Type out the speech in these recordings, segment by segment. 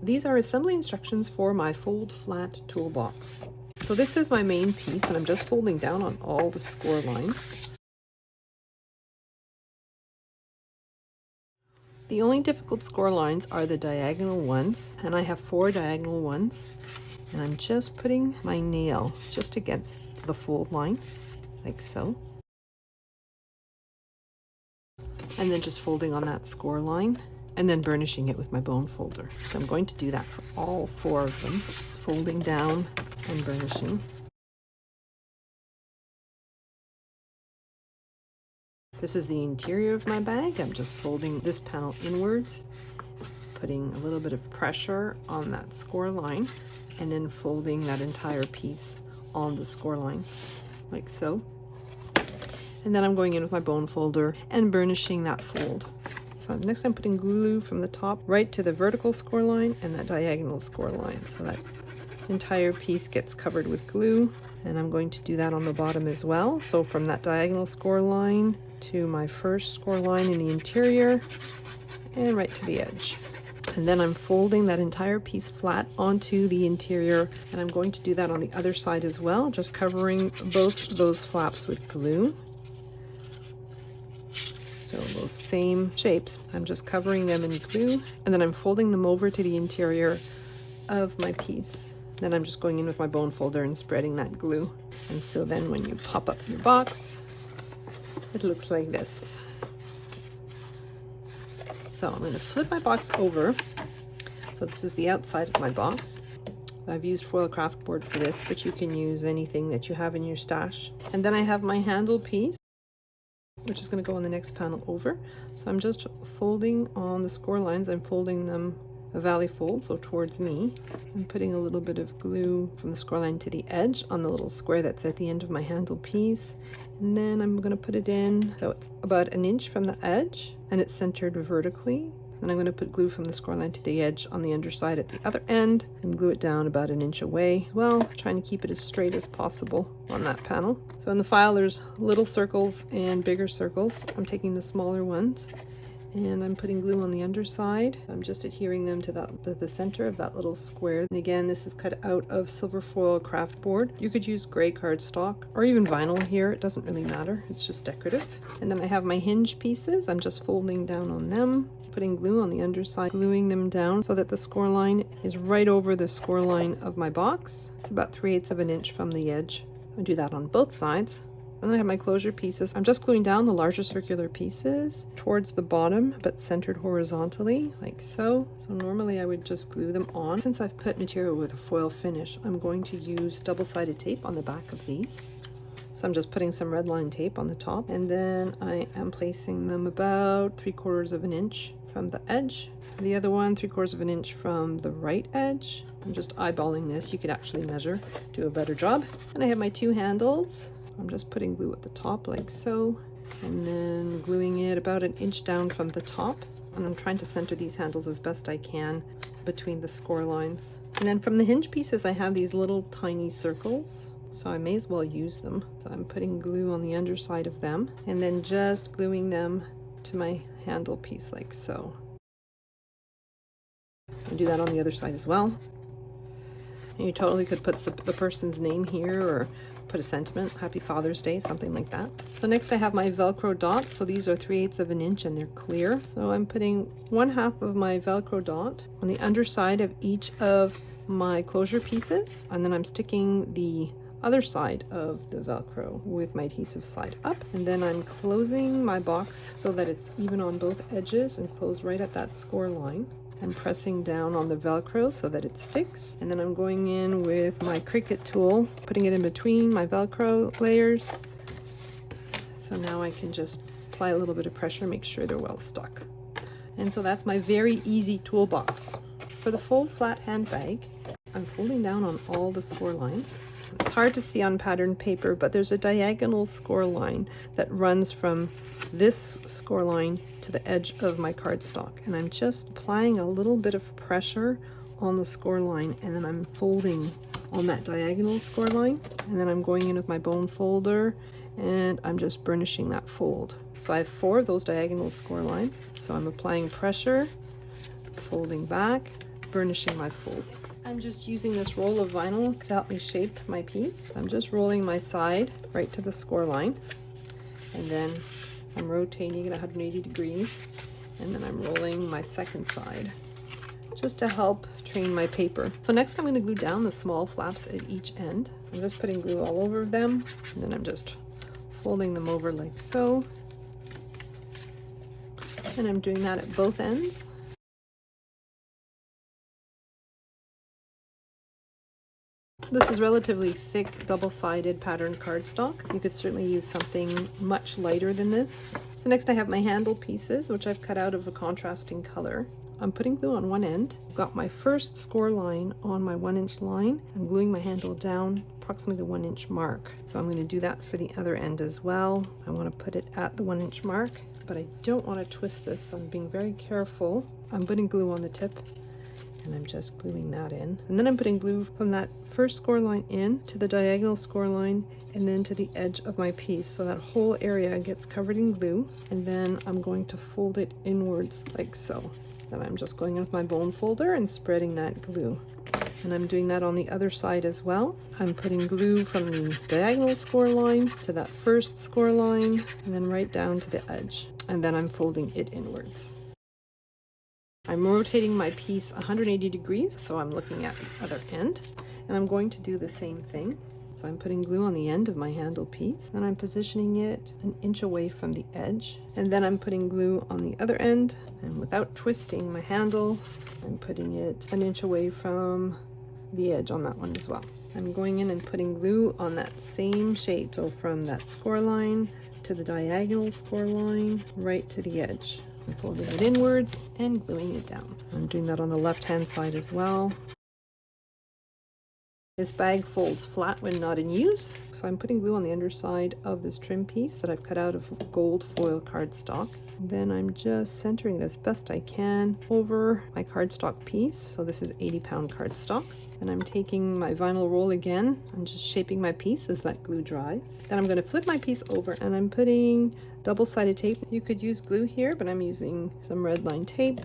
These are assembly instructions for my fold flat toolbox. So this is my main piece, and I'm just folding down on all the score lines. The only difficult score lines are the diagonal ones, and I have 4 diagonal ones, and I'm just putting my nail just against the fold line, like so. And then just folding on that score line, and then burnishing it with my bone folder. So I'm going to do that for all 4 of them, folding down and burnishing. This is the interior of my bag. I'm just folding this panel inwards, putting a little bit of pressure on that score line, and then folding that entire piece on the score line, like so. And then I'm going in with my bone folder and burnishing that fold. So next I'm putting glue from the top right to the vertical score line and that diagonal score line. So that entire piece gets covered with glue, and I'm going to do that on the bottom as well. So from that diagonal score line to my first score line in the interior and right to the edge. And then I'm folding that entire piece flat onto the interior, and I'm going to do that on the other side as well, just covering both those flaps with glue. So those same shapes, I'm just covering them in glue, and then I'm folding them over to the interior of my piece. Then I'm just going in with my bone folder and spreading that glue. And so then when you pop up your box, it looks like this. So I'm going to flip my box over. So this is the outside of my box. I've used foil craft board for this, but you can use anything that you have in your stash. And then I have my handle piece, which is going to go on the next panel over. So I'm just folding on the score lines. I'm folding them a valley fold, so towards me. I'm putting a little bit of glue from the score line to the edge on the little square that's at the end of my handle piece. And then I'm going to put it in so it's about 1 inch from the edge and it's centered vertically. And I'm going to put glue from the score line to the edge on the underside at the other end and glue it down about 1 inch away as well, trying to keep it as straight as possible on that panel. So in the file there's little circles and bigger circles. I'm taking the smaller ones and I'm putting glue on the underside. I'm just adhering them to the center of that little square. And again, this is cut out of silver foil craft board. You could use gray cardstock or even vinyl here. It doesn't really matter. It's just decorative. And then I have my hinge pieces. I'm just folding down on them, putting glue on the underside, gluing them down so that the score line is right over the score line of my box. It's about 3/8 of an inch from the edge. I do that on both sides. And then I have my closure pieces. I'm just gluing down the larger circular pieces towards the bottom, but centered horizontally, like so. So normally I would just glue them on. Since I've put material with a foil finish, I'm going to use double-sided tape on the back of these. So I'm just putting some red line tape on the top, and then I am placing them about 3/4 of an inch from the edge. The other one, 3/4 of an inch from the right edge. I'm just eyeballing this. You could actually measure, do a better job. And I have my 2 handles. I'm just putting glue at the top like so, and then gluing it about 1 inch down from the top. And I'm trying to center these handles as best I can between the score lines. And then from the hinge pieces, I have these little tiny circles, so I may as well use them. So I'm putting glue on the underside of them and then just gluing them to my handle piece like so. And do that on the other side as well. And you totally could put the person's name here or put a sentiment, Happy Father's Day, something like that. So next I have my Velcro dots. So these are 3/8 of an inch and they're clear. So I'm putting 1/2 of my Velcro dot on the underside of each of my closure pieces. And then I'm sticking the other side of the Velcro with my adhesive side up. And then I'm closing my box so that it's even on both edges and closed right at that score line. I'm pressing down on the Velcro so that it sticks. And then I'm going in with my Cricut tool, putting it in between my Velcro layers. So now I can just apply a little bit of pressure, make sure they're well stuck. And so that's my very easy toolbox. For the fold flat handbag, I'm folding down on all the score lines. It's hard to see on patterned paper, but there's a diagonal score line that runs from this score line to the edge of my cardstock. And I'm just applying a little bit of pressure on the score line, and then I'm folding on that diagonal score line. And then I'm going in with my bone folder and I'm just burnishing that fold. So I have 4 of those diagonal score lines. So I'm applying pressure, folding back, burnishing my fold. I'm just using this roll of vinyl to help me shape my piece. I'm just rolling my side right to the score line, and then I'm rotating it 180 degrees, and then I'm rolling my second side just to help train my paper. So next I'm going to glue down the small flaps at each end. I'm just putting glue all over them, and then I'm just folding them over like so. And I'm doing that at both ends. This is relatively thick, double-sided patterned cardstock. You could certainly use something much lighter than this. So next I have my handle pieces, which I've cut out of a contrasting color. I'm putting glue on one end. I've got my first score line on my 1-inch line. I'm gluing my handle down approximately the 1-inch mark. So I'm going to do that for the other end as well. I want to put it at the 1-inch mark, but I don't want to twist this, so I'm being very careful. I'm putting glue on the tip, and I'm just gluing that in. And then I'm putting glue from that first score line in to the diagonal score line and then to the edge of my piece. So that whole area gets covered in glue. And then I'm going to fold it inwards like so. Then I'm just going in with my bone folder and spreading that glue. And I'm doing that on the other side as well. I'm putting glue from the diagonal score line to that first score line and then right down to the edge. And then I'm folding it inwards. I'm rotating my piece 180 degrees, so I'm looking at the other end, and I'm going to do the same thing. So I'm putting glue on the end of my handle piece, and I'm positioning it 1 inch away from the edge, and then I'm putting glue on the other end, and without twisting my handle, I'm putting it 1 inch away from the edge on that one as well. I'm going in and putting glue on that same shape, so from that score line to the diagonal score line, right to the edge. I'm folding it inwards and gluing it down. I'm doing that on the left hand side as well. This bag folds flat when not in use, so I'm putting glue on the underside of this trim piece that I've cut out of gold foil cardstock. Then I'm just centering it as best I can over my cardstock piece. So this is 80-pound cardstock. And I'm taking my vinyl roll again and just shaping my piece as that glue dries. Then I'm going to flip my piece over and I'm putting double-sided tape. You could use glue here, but I'm using some red line tape.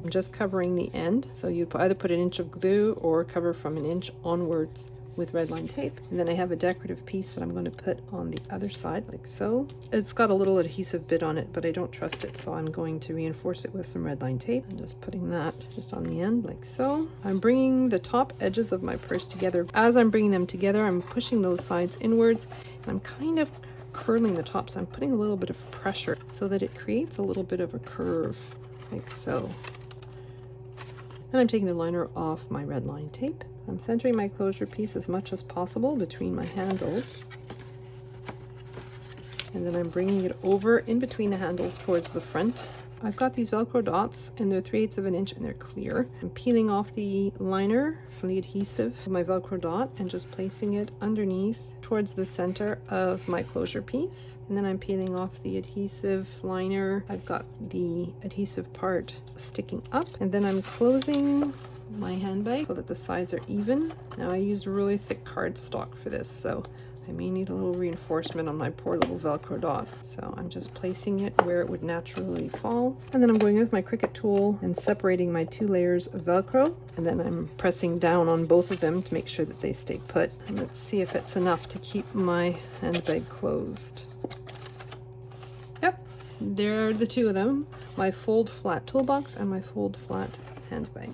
I'm just covering the end. So you either put 1 inch of glue or cover from 1 inch onwards with red line tape. And then I have a decorative piece that I'm going to put on the other side like so. It's got a little adhesive bit on it, but I don't trust it, so I'm going to reinforce it with some red line tape. I'm just putting that just on the end like so. I'm bringing the top edges of my purse together. As I'm bringing them together, I'm pushing those sides inwards, and I'm kind of curling the top, so I'm putting a little bit of pressure so that it creates a little bit of a curve like so. Then I'm taking the liner off my red line tape. I'm centering my closure piece as much as possible between my handles. And then I'm bringing it over in between the handles towards the front. I've got these Velcro dots, and they're 3/8 of an inch and they're clear. I'm peeling off the liner from the adhesive of my Velcro dot and just placing it underneath towards the center of my closure piece. And then I'm peeling off the adhesive liner. I've got the adhesive part sticking up, and then I'm closing my handbag so that the sides are even. Now I used really thick cardstock for this, so I may need a little reinforcement on my poor little Velcro dot. So I'm just placing it where it would naturally fall. And then I'm going with my Cricut tool and separating my 2 layers of Velcro. And then I'm pressing down on both of them to make sure that they stay put. And let's see if it's enough to keep my handbag closed. Yep, there are the 2 of them. My fold flat toolbox and my fold flat handbag.